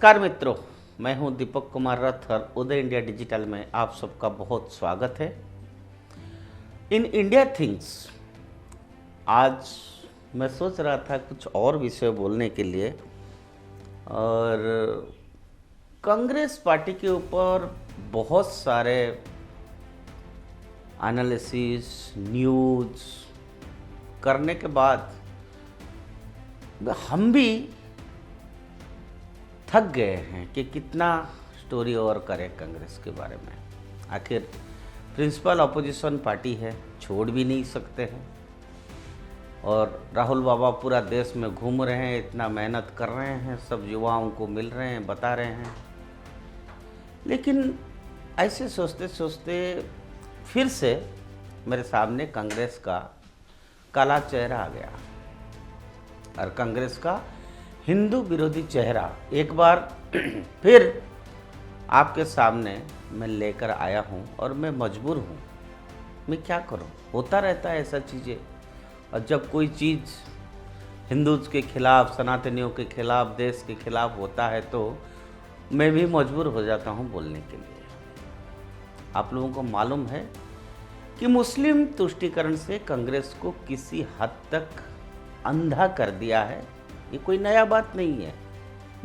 नमस्कार मित्रों, मैं हूं दीपक कुमार रथ और उदय इंडिया डिजिटल में आप सबका बहुत स्वागत है। इन इंडिया थिंग्स आज मैं सोच रहा था कुछ और विषय बोलने के लिए, और कांग्रेस पार्टी के ऊपर बहुत सारे एनालिसिस न्यूज़ करने के बाद हम भी थक गए हैं कि कितना स्टोरी और करें कांग्रेस के बारे में। आखिर प्रिंसिपल अपोजिशन पार्टी है, छोड़ भी नहीं सकते हैं, और राहुल बाबा पूरा देश में घूम रहे हैं, इतना मेहनत कर रहे हैं, सब युवाओं को मिल रहे हैं, बता रहे हैं। लेकिन ऐसे सोचते सोचते फिर से मेरे सामने कांग्रेस का काला चेहरा आ गया, और कांग्रेस का हिंदू विरोधी चेहरा एक बार फिर आपके सामने मैं लेकर आया हूं, और मैं मजबूर हूं। मैं क्या करूं, होता रहता है ऐसा चीज़ें। और जब कोई चीज़ हिंदूज के खिलाफ, सनातनियों के खिलाफ, देश के खिलाफ होता है तो मैं भी मजबूर हो जाता हूं बोलने के लिए। आप लोगों को मालूम है कि मुस्लिम तुष्टीकरण से कांग्रेस को किसी हद तक अंधा कर दिया है। ये कोई नया बात नहीं है,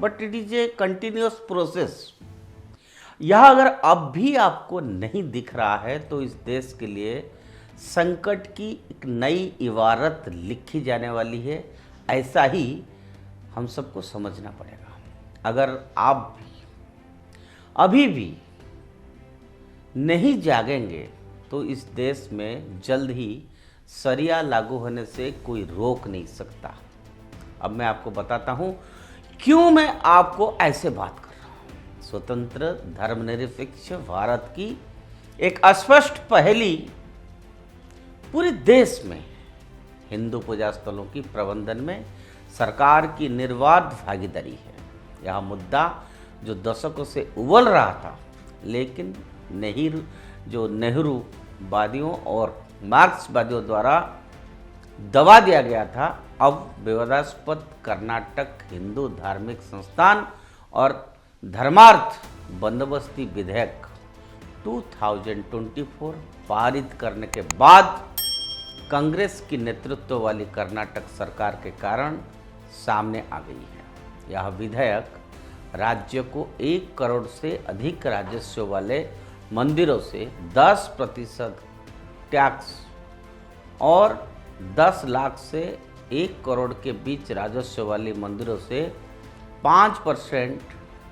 but it is a continuous process. यह अगर अब भी आपको नहीं दिख रहा है तो इस देश के लिए संकट की एक नई इबारत लिखी जाने वाली है, ऐसा ही हम सबको समझना पड़ेगा। अगर आप भी अभी भी नहीं जागेंगे तो इस देश में जल्द ही शरिया लागू होने से कोई रोक नहीं सकता। अब मैं आपको बताता हूं क्यों मैं आपको ऐसे बात कर रहा हूं। स्वतंत्र धर्मनिरपेक्ष भारत की एक अस्पष्ट पहली पूरे देश में हिंदू पूजा स्थलों की प्रबंधन में सरकार की निर्बाध भागीदारी है। यह मुद्दा जो दशकों से उबल रहा था, लेकिन नेहरूवादियों और मार्क्सवादियों द्वारा दबा दिया गया था, अब विवादास्पद कर्नाटक हिंदू धार्मिक संस्थान और धर्मार्थ बंदोबस्ती विधेयक 2024 पारित करने के बाद कांग्रेस की नेतृत्व वाली कर्नाटक सरकार के कारण सामने आ गई है। यह विधेयक राज्य को 1 करोड़ से अधिक राजस्व वाले मंदिरों से 10% टैक्स और 10 लाख से 1 करोड़ के बीच राजस्व वाली मंदिरों से 5%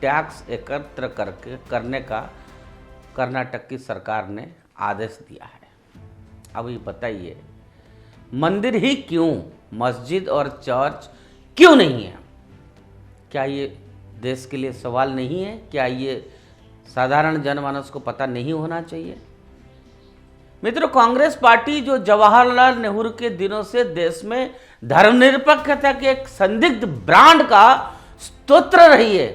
टैक्स एकत्र करने का कर्नाटक की सरकार ने आदेश दिया है। अब ये बताइए, मंदिर ही क्यों, मस्जिद और चर्च क्यों नहीं है? क्या ये देश के लिए सवाल नहीं है? क्या ये साधारण जनमानस को पता नहीं होना चाहिए? मित्रों, कांग्रेस पार्टी जो जवाहरलाल नेहरू के दिनों से देश में धर्मनिरपेक्षता के एक संदिग्ध ब्रांड का स्तोत्र रही है,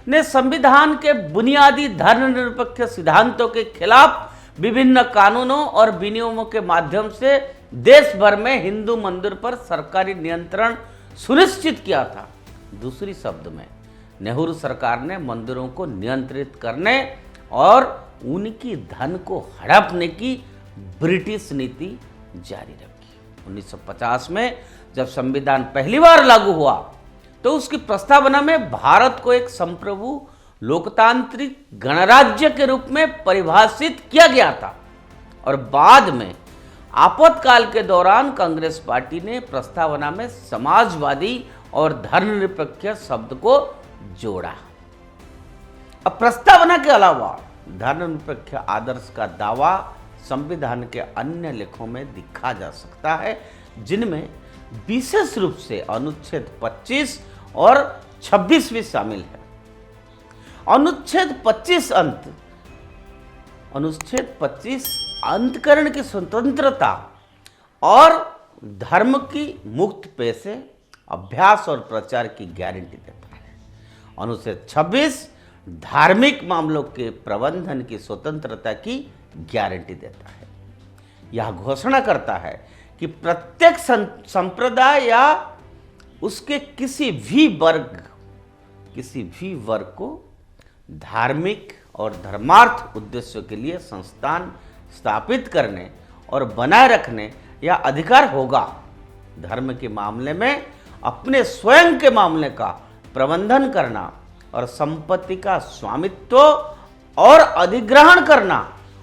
ने संविधान के बुनियादी धर्मनिरपेक्ष सिद्धांतों के खिलाफ विभिन्न कानूनों और विनियमों के माध्यम से देश भर में हिंदू मंदिर पर सरकारी नियंत्रण सुनिश्चित किया था। दूसरी शब्द में, नेहरू सरकार ने मंदिरों को नियंत्रित करने और उनकी धन को हड़पने की ब्रिटिश नीति जारी रखी। 1950 में जब संविधान पहली बार लागू हुआ तो उसकी प्रस्तावना में भारत को एक संप्रभु लोकतांत्रिक गणराज्य के रूप में परिभाषित किया गया था, और बाद में आपातकाल के दौरान कांग्रेस पार्टी ने प्रस्तावना में समाजवादी और धर्मनिरपेक्ष शब्द को जोड़ा। अब प्रस्तावना के अलावा धर्मनिरपेक्ष आदर्श का दावा संविधान के अन्य लेखों में दिखा जा सकता है, जिनमें विशेष रूप से अनुच्छेद 25 और 26 भी शामिल है। अनुच्छेद 25 अंतकरण की स्वतंत्रता और धर्म की मुक्त पेशे, अभ्यास और प्रचार की गारंटी देता है। अनुच्छेद 26 धार्मिक मामलों के प्रबंधन की स्वतंत्रता की गारंटी देता है। यह घोषणा करता है कि प्रत्येक संप्रदाय या उसके किसी भी वर्ग किसी भी वर्ग को धार्मिक और धर्मार्थ उद्देश्यों के लिए संस्थान स्थापित करने और बनाए रखने या अधिकार होगा। धर्म के मामले में अपने स्वयं के मामले का प्रबंधन करना और संपत्ति का स्वामित्व और अधिग्रहण करना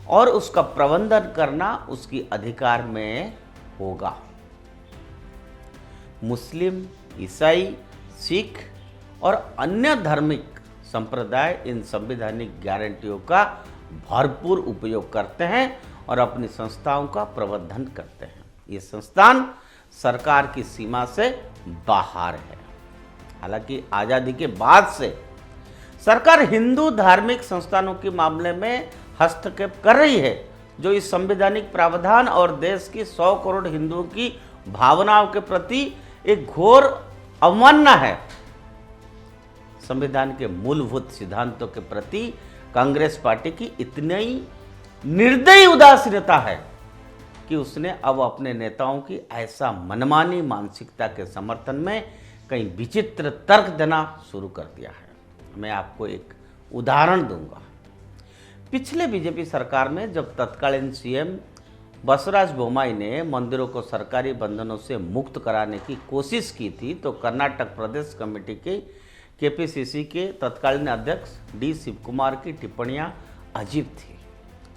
और उसका प्रबंधन करना उसकी अधिकार में होगा। मुस्लिम, ईसाई, सिख और अन्य धार्मिक संप्रदाय इन संवैधानिक गारंटियों का भरपूर उपयोग करते हैं और अपनी संस्थाओं का प्रबंधन करते हैं। ये संस्थान सरकार की सीमा से बाहर है। हालांकि आज़ादी के बाद से सरकार हिंदू धार्मिक संस्थानों के मामले में हस्तक्षेप कर रही है, जो इस संवैधानिक प्रावधान और देश की 100 करोड़ हिंदुओं की भावनाओं के प्रति एक घोर अवमानना है। संविधान के मूलभूत सिद्धांतों के प्रति कांग्रेस पार्टी की इतनी निर्दयी उदासीनता है कि उसने अब अपने नेताओं की ऐसा मनमानी मानसिकता के समर्थन में कई विचित्र तर्क देना शुरू कर दिया है। मैं आपको एक उदाहरण दूंगा। पिछले बीजेपी सरकार में जब तत्कालीन सीएम बसवराज बोम्मई ने मंदिरों को सरकारी बंधनों से मुक्त कराने की कोशिश की थी, तो कर्नाटक प्रदेश कमेटी के केपीसीसी के तत्कालीन अध्यक्ष डी शिवकुमार की टिप्पणियां अजीब थी।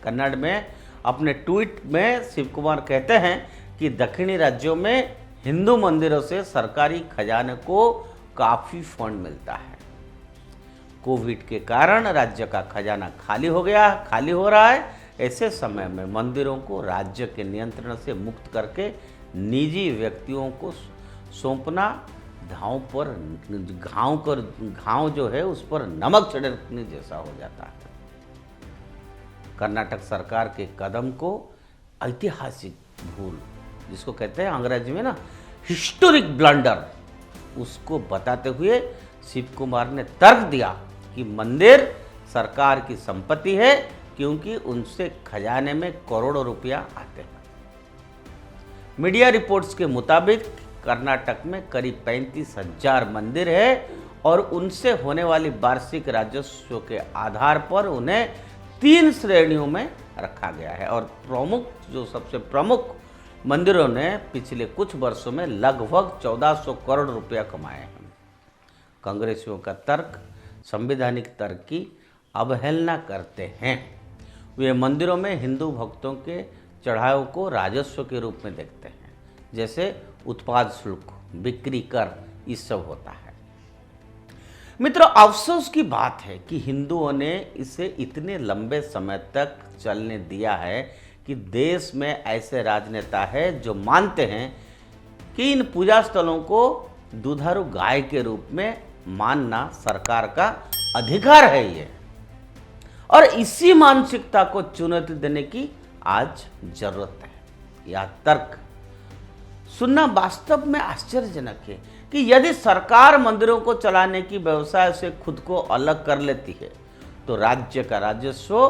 कन्नड़ में अपने ट्वीट में शिवकुमार कहते हैं कि दक्षिणी राज्यों में हिंदू मंदिरों से सरकारी खजाने को काफ़ी फंड मिलता है। कोविड के कारण राज्य का खजाना खाली हो रहा है। ऐसे समय में मंदिरों को राज्य के नियंत्रण से मुक्त करके निजी व्यक्तियों को सौंपना घाव जो है उस पर नमक छिड़कने जैसा हो जाता है। कर्नाटक सरकार के कदम को ऐतिहासिक भूल, जिसको कहते हैं अंग्रेजी में ना हिस्टोरिक ब्लंडर, उसको बताते हुए शिवकुमार ने तर्क दिया कि मंदिर सरकार की संपत्ति है क्योंकि उनसे खजाने में करोड़ों रुपया आते हैं। मीडिया रिपोर्ट्स के मुताबिक कर्नाटक में करीब 35,000 मंदिर है और उनसे होने वाली वार्षिक राजस्व के आधार पर उन्हें 3 श्रेणियों में रखा गया है और सबसे प्रमुख मंदिरों ने पिछले कुछ वर्षों में लगभग 1400 करोड़ रुपया कमाए हैं। कांग्रेसियों का तर्क संवैधानिक तर्क की अवहेलना करते हैं। वे मंदिरों में हिंदू भक्तों के चढ़ावों को राजस्व के रूप में देखते हैं, जैसे उत्पाद शुल्क, बिक्री कर, ये सब होता है। मित्रों, अफसोस की बात है कि हिंदुओं ने इसे इतने लंबे समय तक चलने दिया है कि देश में ऐसे राजनेता हैं जो मानते हैं कि इन पूजा स्थलों को दुधारू गाय के रूप में मानना सरकार का अधिकार है ये, और इसी मानसिकता को चुनौती देने की आज जरूरत है। यह तर्क सुनना वास्तव में आश्चर्यजनक है कि यदि सरकार मंदिरों को चलाने की व्यवसाय से खुद को अलग कर लेती है तो राज्य का राजस्व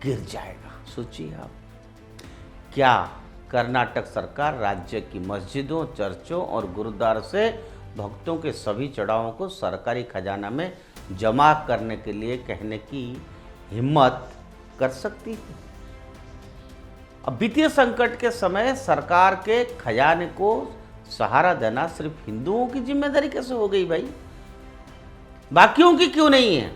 गिर जाएगा। सोचिए आप, क्या कर्नाटक सरकार राज्य की मस्जिदों, चर्चों और गुरुद्वारों से भक्तों के सभी चढ़ावों को सरकारी खजाना में जमा करने के लिए कहने की हिम्मत कर सकती है? अब वित्तीय संकट के समय सरकार के खजाने को सहारा देना सिर्फ हिंदुओं की जिम्मेदारी कैसे हो गई भाई? बाकियों की क्यों नहीं है?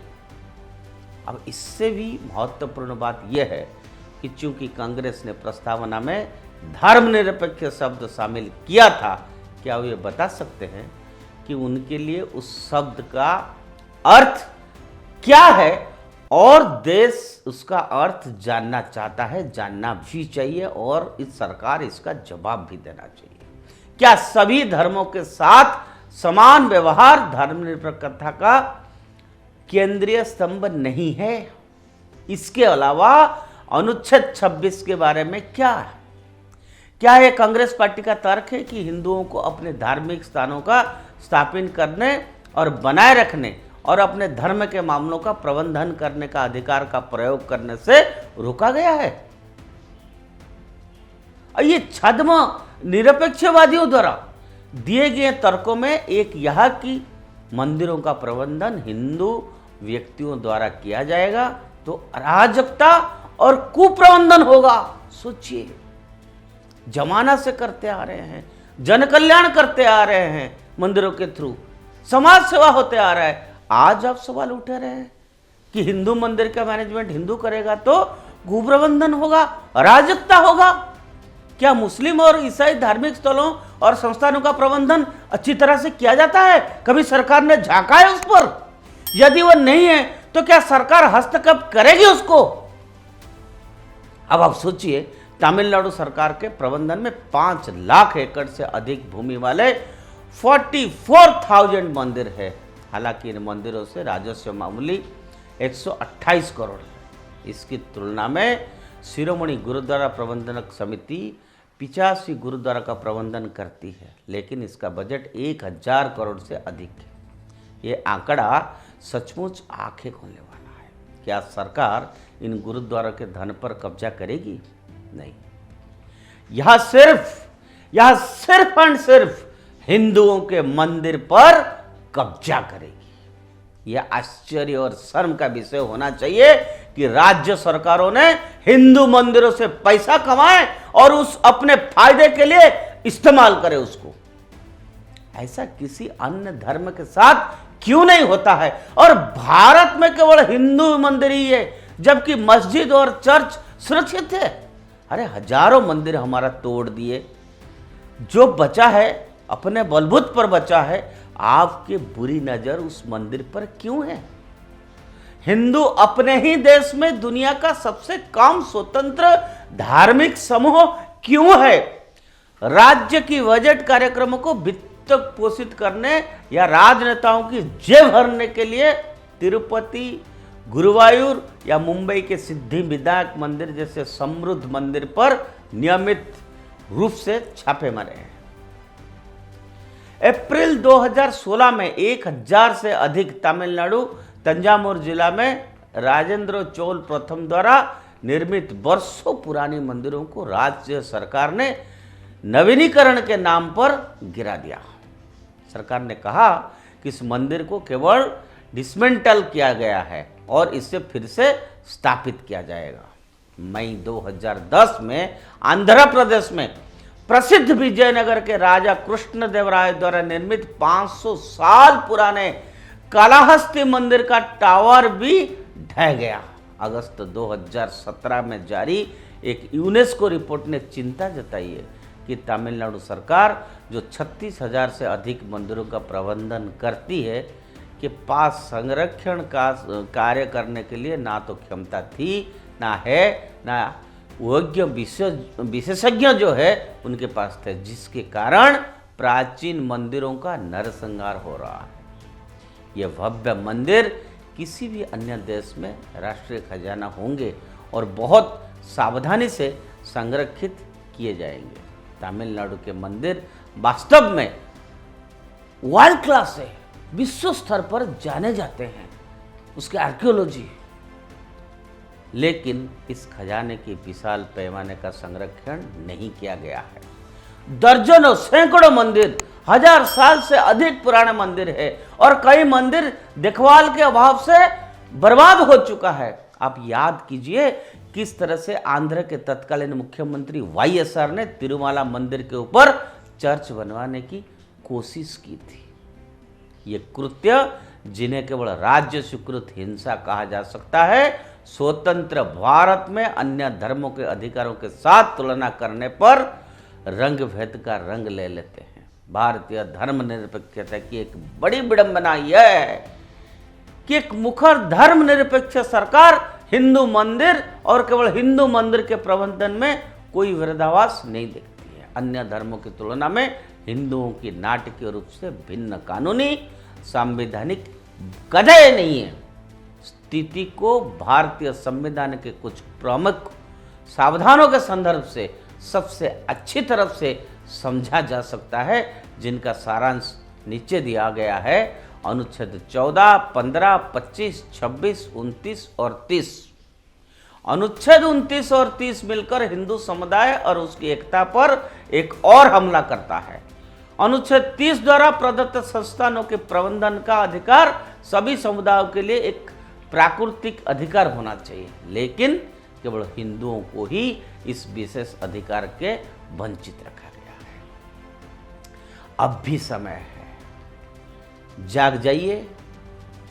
अब इससे भी महत्वपूर्ण बात यह है कि चूंकि कांग्रेस ने प्रस्तावना में धर्मनिरपेक्ष शब्द शामिल किया था, क्या वो ये बता सकते हैं कि उनके लिए उस शब्द का अर्थ क्या है और देश उसका अर्थ जानना चाहता है, जानना भी चाहिए और इस सरकार इसका जवाब भी देना चाहिए। क्या सभी धर्मों के साथ समान व्यवहार धर्मनिरपेक्षता का केंद्रीय स्तंभ नहीं है? इसके अलावा अनुच्छेद 26 के बारे में क्या है? क्या यह कांग्रेस पार्टी का तर्क है कि हिंदुओं को अपने धार्मिक स्थानों का स्थापित करने और बनाए रखने और अपने धर्म के मामलों का प्रबंधन करने का अधिकार का प्रयोग करने से रोका गया है? ये छद्म निरपेक्षवादियों द्वारा दिए गए तर्कों में एक यह कि मंदिरों का प्रबंधन हिंदू व्यक्तियों द्वारा किया जाएगा तो अराजकता और कुप्रबंधन होगा। सोचिए, जमाना से करते आ रहे हैं, जन कल्याण करते आ रहे हैं, मंदिरों के थ्रू समाज सेवा होते आ रहा है, आज आप सवाल उठा रहे हैं कि हिंदू मंदिर का मैनेजमेंट हिंदू करेगा तो कुप्रबंधन होगा, अराजकता होगा। क्या मुस्लिम और ईसाई धार्मिक स्थलों और संस्थानों का प्रबंधन अच्छी तरह से किया जाता है? कभी सरकार ने झांका है उस पर? यदि वह नहीं है तो क्या सरकार हस्तक्षेप करेगी उसको? अब आप सोचिए, तमिलनाडु सरकार के प्रबंधन में 5 लाख एकड़ से अधिक भूमि वाले 44,000 मंदिर है। हालांकि इन मंदिरों से राजस्व मामूली 128 करोड़ है। इसकी तुलना में शिरोमणि गुरुद्वारा प्रबंधन समिति 85 गुरुद्वारा का प्रबंधन करती है, लेकिन इसका बजट 1000 करोड़ से अधिक है। ये आंकड़ा सचमुच आंखें खोलने वाला है। क्या सरकार इन गुरुद्वारों के धन पर कब्जा करेगी? नहीं, यह सिर्फ एंड सिर्फ हिंदुओं के मंदिर पर कब्जा करेगी। यह आश्चर्य और शर्म का विषय होना चाहिए कि राज्य सरकारों ने हिंदू मंदिरों से पैसा कमाए और उस अपने फायदे के लिए इस्तेमाल करे उसको। ऐसा किसी अन्य धर्म के साथ क्यों नहीं होता है? और भारत में केवल हिंदू मंदिर ही है, जबकि मस्जिद और चर्च सुरक्षित है। अरे हजारों मंदिर हमारा तोड़ दिए, जो बचा है अपने बलबूते पर बचा है। आपकी बुरी नजर उस मंदिर पर क्यों है? हिंदू अपने ही देश में दुनिया का सबसे कम स्वतंत्र धार्मिक समूह क्यों है? राज्य की बजट कार्यक्रमों को वित्त पोषित करने या राजनेताओं की जेब भरने के लिए तिरुपति, गुरुवायूर या मुंबई के सिद्धि विनायक मंदिर जैसे समृद्ध मंदिर पर नियमित रूप से छापे मारे हैं। अप्रैल 2016 में 1000 से अधिक तमिलनाडु तंजावुर जिला में राजेंद्र चोल प्रथम द्वारा निर्मित वर्षों पुरानी मंदिरों को राज्य सरकार ने नवीनीकरण के नाम पर गिरा दिया। सरकार ने कहा कि इस मंदिर को केवल डिसमेंटल किया गया है और इसे फिर से स्थापित किया जाएगा। मई 2010 में आंध्र प्रदेश में प्रसिद्ध विजयनगर के राजा कृष्णदेवराय द्वारा निर्मित 500 साल पुराने कालाहस्ती मंदिर का टावर भी ढह गया। अगस्त 2017 में जारी एक यूनेस्को रिपोर्ट ने चिंता जताई है कि तमिलनाडु सरकार जो 36,000 से अधिक मंदिरों का प्रबंधन करती है के पास संरक्षण का कार्य करने के लिए ना तो क्षमता थी, ना है, ना योग्य विशेषज्ञ जो है उनके पास थे, जिसके कारण प्राचीन मंदिरों का नरसंहार हो रहा है। यह भव्य मंदिर किसी भी अन्य देश में राष्ट्रीय खजाना होंगे और बहुत सावधानी से संरक्षित किए जाएंगे। तमिलनाडु के मंदिर वास्तव में वर्ल्ड क्लास है, विश्व स्तर पर जाने जाते हैं उसके आर्कियोलॉजी, लेकिन इस खजाने की विशाल पैमाने का संरक्षण नहीं किया गया है। दर्जनों सैकड़ों मंदिर, 1000 साल से अधिक पुराने मंदिर है और कई मंदिर देखभाल के अभाव से बर्बाद हो चुका है। आप याद कीजिए किस तरह से आंध्र के तत्कालीन मुख्यमंत्री YSR ने तिरुमाला मंदिर के ऊपर चर्च बनवाने की कोशिश की थी। ये कृत्य, जिन्हें केवल राज्य स्वीकृत हिंसा कहा जा सकता है, स्वतंत्र भारत में अन्य धर्मों के अधिकारों के साथ तुलना करने पर रंग भेद का रंग ले लेते हैं। भारतीय धर्मनिरपेक्षता की एक बड़ी विडंबना यह है कि एक मुखर धर्मनिरपेक्ष सरकार हिंदू मंदिर और केवल हिंदू मंदिर के प्रबंधन में कोई विरोधाभास नहीं देखती है। अन्य धर्मों की तुलना में हिंदुओं की नाटकीय रूप से भिन्न कानूनी संवैधानिक कदर नहीं है। स्थिति को भारतीय संविधान के कुछ प्रमुख प्रावधानों के संदर्भ से सबसे अच्छी तरफ से समझा जा सकता है, जिनका सारांश नीचे दिया गया है। अनुच्छेद 14, 15, 25, 26, 29 और 30। अनुच्छेद 29 और 30 मिलकर हिंदू समुदाय और उसकी एकता पर एक और हमला करता है। अनुच्छेद 30 द्वारा प्रदत्त संस्थानों के प्रबंधन का अधिकार सभी समुदायों के लिए एक प्राकृतिक अधिकार होना चाहिए, लेकिन केवल हिंदुओं को ही इस विशेष अधिकार के वंचित रखा गया है। अब भी समय है, जाग जाइए,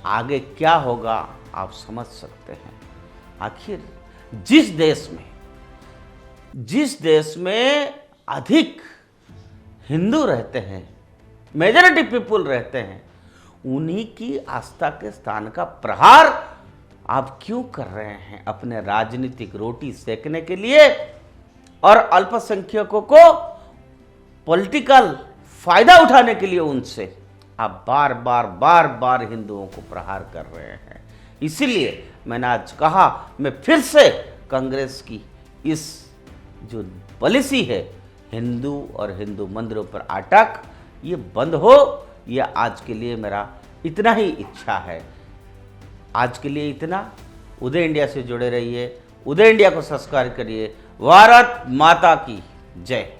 आगे क्या होगा आप समझ सकते हैं। आखिर जिस देश में अधिक हिंदू रहते हैं, मेजॉरिटी पीपुल रहते हैं, उन्हीं की आस्था के स्थान का प्रहार आप क्यों कर रहे हैं अपने राजनीतिक रोटी सेकने के लिए और अल्पसंख्यकों को पॉलिटिकल फायदा उठाने के लिए उनसे आप बार बार हिंदुओं को प्रहार कर रहे हैं। इसीलिए मैंने आज कहा, मैं फिर से कांग्रेस की इस जो पॉलिसी है हिंदू और हिंदू मंदिरों पर अटैक, ये बंद हो, यह आज के लिए मेरा इतना ही इच्छा है। आज के लिए इतना। उदय इंडिया से जुड़े रहिए, उदय इंडिया को सब्सक्राइब करिए। भारत माता की जय।